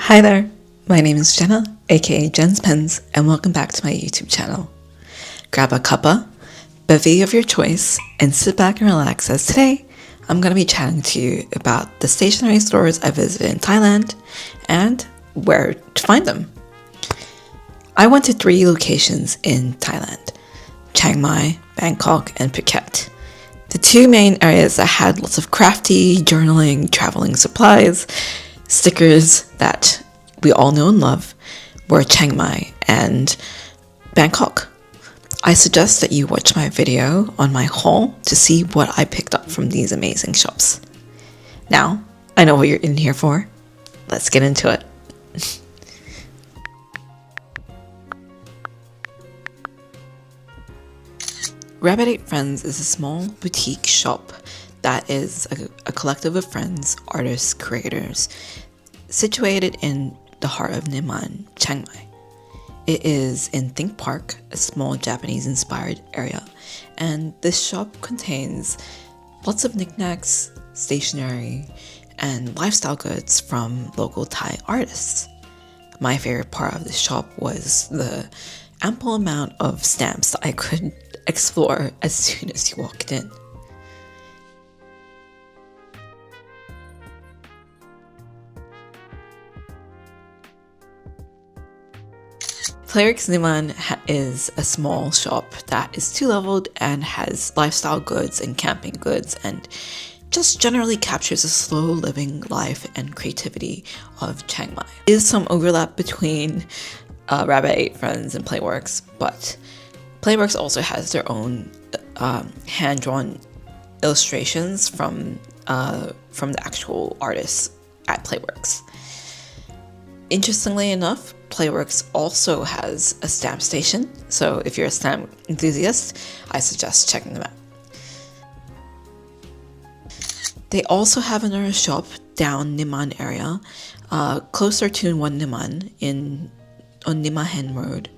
Hi there, my name is Genna, aka Jen's Pens, and welcome back to my YouTube channel. Grab a cuppa, bevy of your choice, and sit back and relax as today I'm going to be chatting to you about the stationery stores I visited in Thailand and where to find them. I went to 3 locations in Thailand: Chiang Mai, Bangkok, and Phuket. The 2 main areas that had lots of crafty, journaling, traveling supplies, stickers that we all know and love were Chiang Mai and Bangkok. I suggest that you watch my video on my haul to see what I picked up from these amazing shops. Now, I know what you're in here for. Let's get into it. Rabbit 8 Friends is a small boutique shop that is a collective of friends, artists, creators, situated in the heart of Niman, Chiang Mai. It is in Think Park, a small Japanese-inspired area, and this shop contains lots of knickknacks, stationery, and lifestyle goods from local Thai artists. My favorite part of the shop was the ample amount of stamps that I could explore as soon as you walked in. Playworks Niman is a small shop that is 2-leveled and has lifestyle goods and camping goods and just generally captures the slow living life and creativity of Chiang Mai. There is some overlap between Rabbit 8 Friends and Playworks, but Playworks also has their own hand-drawn illustrations from the actual artists at Playworks. Interestingly enough, Playworks also has a stamp station, so if you're a stamp enthusiast, I suggest checking them out. They also have another shop down Niman area, closer to One Niman on Nimahen Road,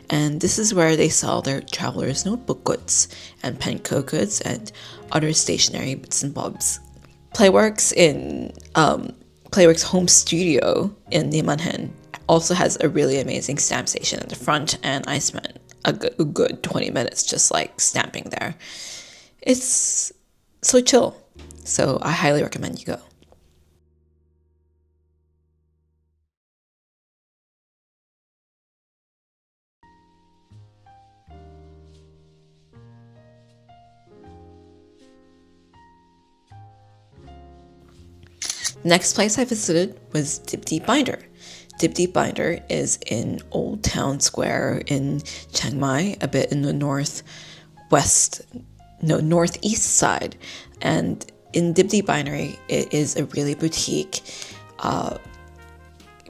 and this is where they sell their travelers' notebook goods and penco goods and other stationery bits and bobs. Playworks home studio in Nimahen also has a really amazing stamp station at the front, and I spent a good 20 minutes just like stamping there. It's so chill, so I highly recommend you go. Next place I visited was Dibdee Binder. Dibdee Binder is in Old Town Square in Chiang Mai, a bit in the northeast side. And in Dibdee Bindery, it is a really boutique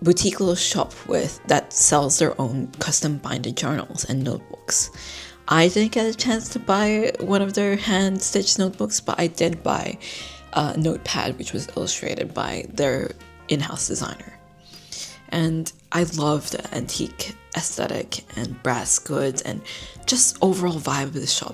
little shop that sells their own custom binded journals and notebooks. I didn't get a chance to buy one of their hand-stitched notebooks, but I did buy a notepad which was illustrated by their in-house designer. And I love the antique aesthetic and brass goods and just overall vibe of the shop.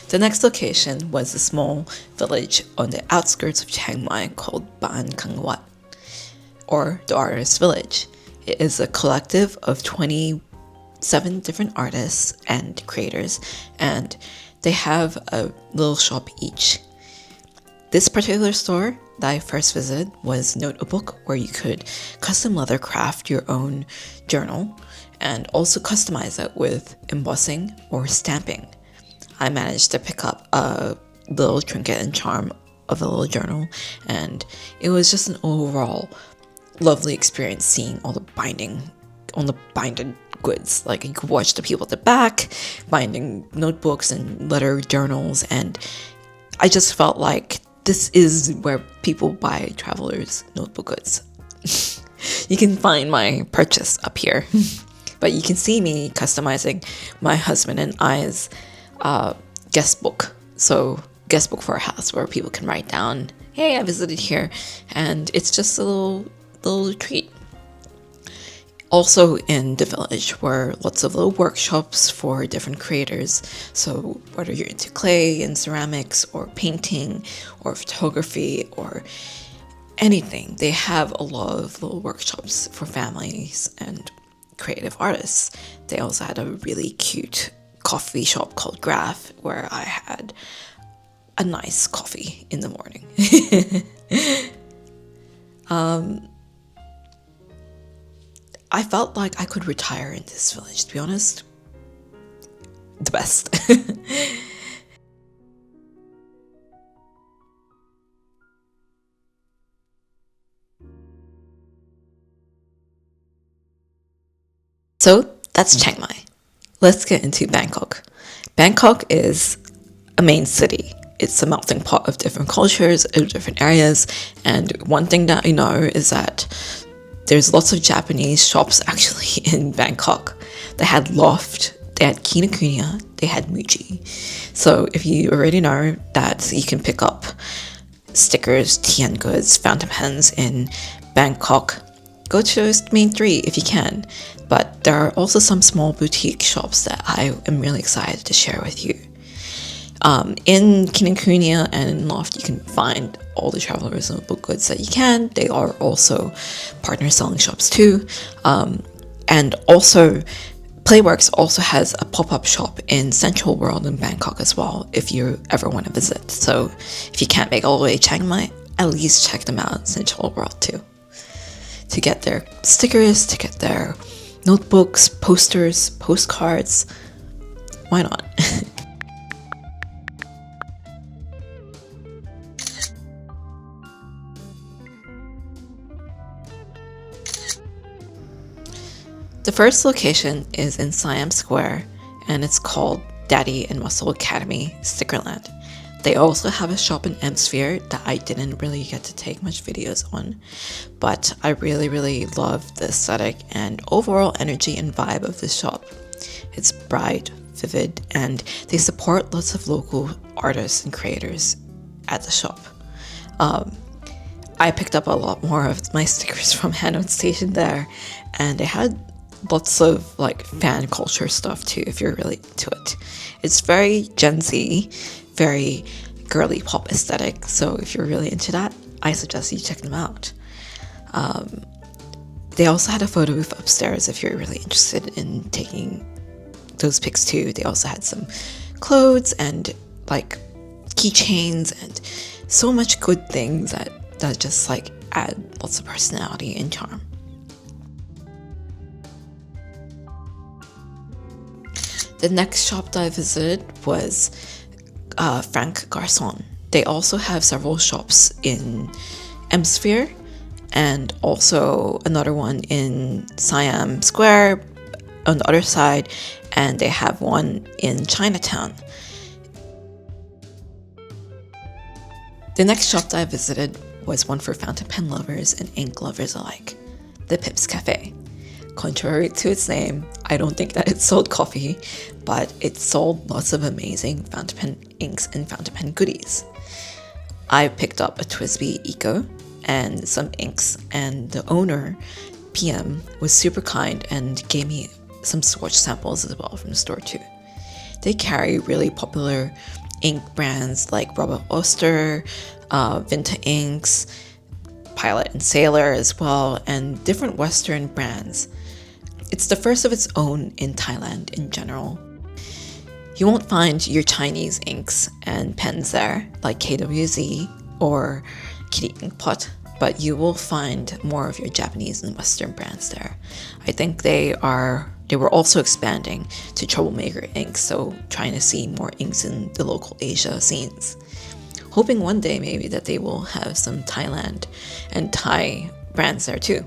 The next location was a small village on the outskirts of Chiang Mai called Baan or the Artist Village. It is a collective of 27 different artists and creators, and they have a little shop each. This particular store that I first visited was Note a Book, where you could custom leather craft your own journal and also customize it with embossing or stamping. I managed to pick up a little trinket and charm of a little journal, and it was just an overall lovely experience seeing all the binded goods. Like, you could watch the people at the back binding notebooks and letter journals, and I just felt like this is where people buy travelers' notebook goods. You can find my purchase up here, but you can see me customizing my husband and I's guest book. So, guest book for a house where people can write down, hey, I visited here, and it's just a little treat. Also in the village were lots of little workshops for different creators. So whether you're into clay and ceramics or painting or photography or anything, they have a lot of little workshops for families and creative artists. They also had a really cute coffee shop called Graph where I had a nice coffee in the morning. I felt like I could retire in this village, to be honest. The best. So that's Chiang Mai. Let's get into Bangkok. Bangkok is a main city. It's a melting pot of different cultures, of different areas, and one thing that I know is that there's lots of Japanese shops actually in Bangkok. They had Loft, they had Kinokuniya, they had Muji. So if you already know that you can pick up stickers, tea and goods, fountain pens in Bangkok, go to those main three if you can. But there are also some small boutique shops that I am really excited to share with you. In Kinokuniya and in Loft, you can find all the travel reasonable goods that you can. They are also partner selling shops too. And also, Playworks also has a pop-up shop in Central World in Bangkok as well, if you ever want to visit. So if you can't make all the way to Chiang Mai, at least check them out in Central World too. To get their stickers, to get their notebooks, posters, postcards, why not? The first location is in Siam Square, and it's called Daddy and Muscle Academy Stickerland. They also have a shop in Hemisphere that I didn't really get to take much videos on, but I really love the aesthetic and overall energy and vibe of this shop. It's bright, vivid, and they support lots of local artists and creators at the shop. I picked up a lot more of my stickers from Hanoi Station there, and they had lots of like fan culture stuff too if you're really into it. It's very Gen Z, very girly pop aesthetic, so if you're really into that, I suggest you check them out. They also had a photo booth upstairs if you're really interested in taking those pics too. They also had some clothes and like keychains and so much good things that just like add lots of personality and charm. The next shop that I visited was Frank Garçon. They also have several shops in Hemisphere and also another one in Siam Square on the other side, and they have one in Chinatown. The next shop that I visited was one for fountain pen lovers and ink lovers alike, the Pips Cafe. Contrary to its name, I don't think that it sold coffee, but it sold lots of amazing fountain pen inks and fountain pen goodies. I picked up a Twisby Eco and some inks, and the owner, PM, was super kind and gave me some swatch samples as well from the store too. They carry really popular ink brands like Robert Oster, Vinta Inks, Pilot and Sailor as well, and different Western brands. It's the first of its own in Thailand in general. You won't find your Chinese inks and pens there, like KWZ or Kitty Ink Pot, but you will find more of your Japanese and Western brands there. I think they were also expanding to Troublemaker inks, so trying to see more inks in the local Asia scenes. Hoping one day maybe that they will have some Thailand and Thai brands there too.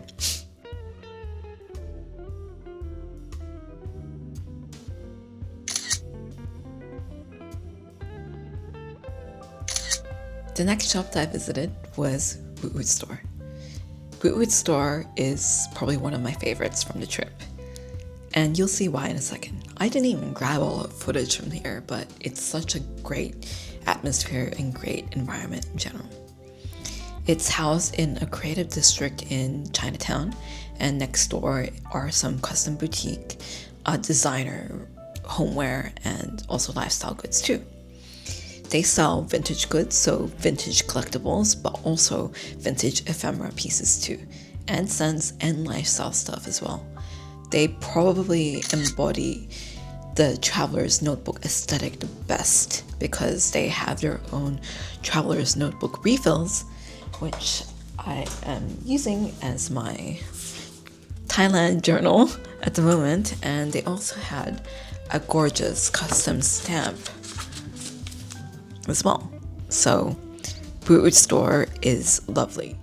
The next shop that I visited was Woot Store. Woot Store is probably one of my favorites from the trip, and you'll see why in a second. I didn't even grab all the footage from here, but it's such a great atmosphere and great environment in general. It's housed in a creative district in Chinatown, and next door are some custom boutique, designer homeware, and also lifestyle goods too. They sell vintage goods, so vintage collectibles, but also vintage ephemera pieces too, and scents and lifestyle stuff as well. They probably embody the traveler's notebook aesthetic the best because they have their own traveler's notebook refills, which I am using as my Thailand journal at the moment, and they also had a gorgeous custom stamp as well. So Woot store is lovely.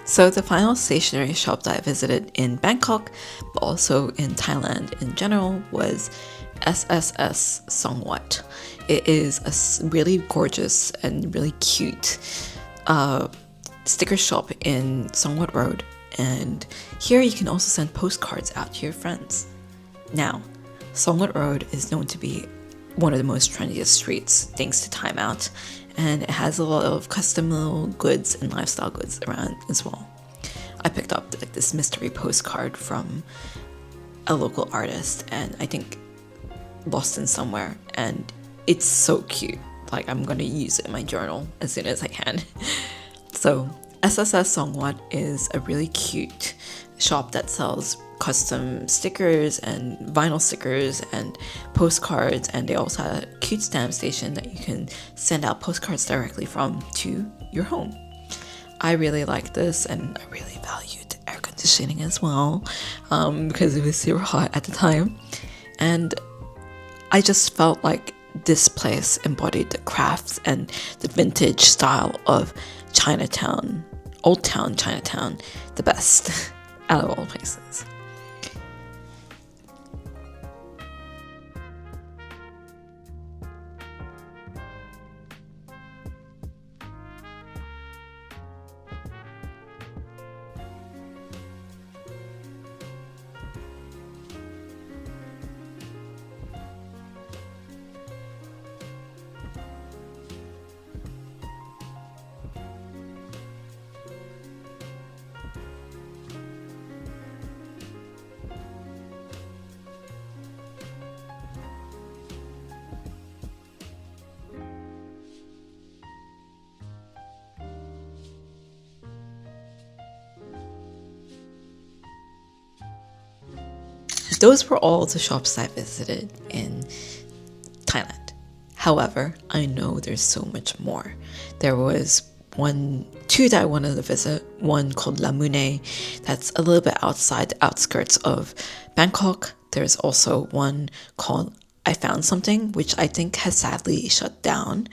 So the final stationery shop that I visited in Bangkok, but also in Thailand in general, was SSS Songwat. It is a really gorgeous and really cute sticker shop in Songwat Road, and here you can also send postcards out to your friends. Now, Songwat Road is known to be one of the most trendiest streets thanks to Time Out, and it has a lot of custom little goods and lifestyle goods around as well. I picked up like this mystery postcard from a local artist, and I think lost in somewhere, and it's so cute. Like, I'm gonna use it in my journal as soon as I can. So SSS Songwat is a really cute shop that sells custom stickers and vinyl stickers and postcards, and they also have a cute stamp station that you can send out postcards directly from to your home. I really like this, and I really valued the air conditioning as well, because it was super hot at the time, and I just felt like this place embodied the crafts and the vintage style of Chinatown, Old Town Chinatown, the best out of all places. Those were all the shops I visited in Thailand. However, I know there's so much more. There was two that I wanted to visit. One called La Mune, that's a little bit outside the outskirts of Bangkok. There's also one called I Found Something, which I think has sadly shut down.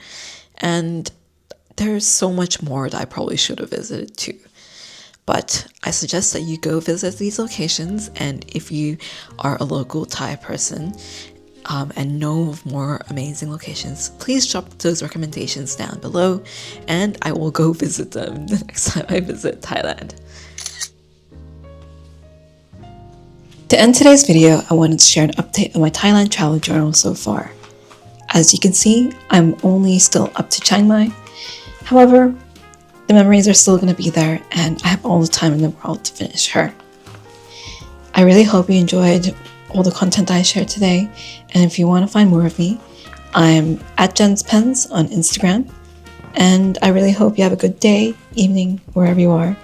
And there's so much more that I probably should have visited too. But I suggest that you go visit these locations, and if you are a local Thai person and know of more amazing locations, please drop those recommendations down below, and I will go visit them the next time I visit Thailand. To end today's video, I wanted to share an update on my Thailand travel journal so far. As you can see, I'm only still up to Chiang Mai. However, the memories are still going to be there, and I have all the time in the world to finish her. I really hope you enjoyed all the content I shared today, and if you want to find more of me, I'm at Jen's Pens on Instagram, and I really hope you have a good day, evening, wherever you are.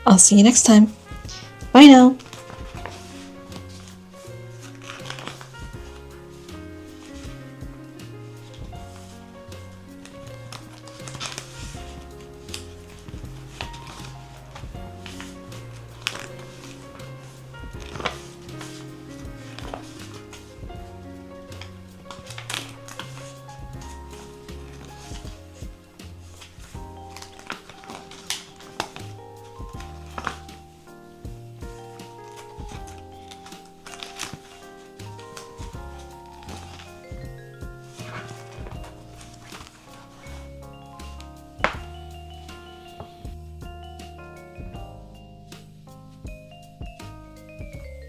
I'll see you next time. Bye now!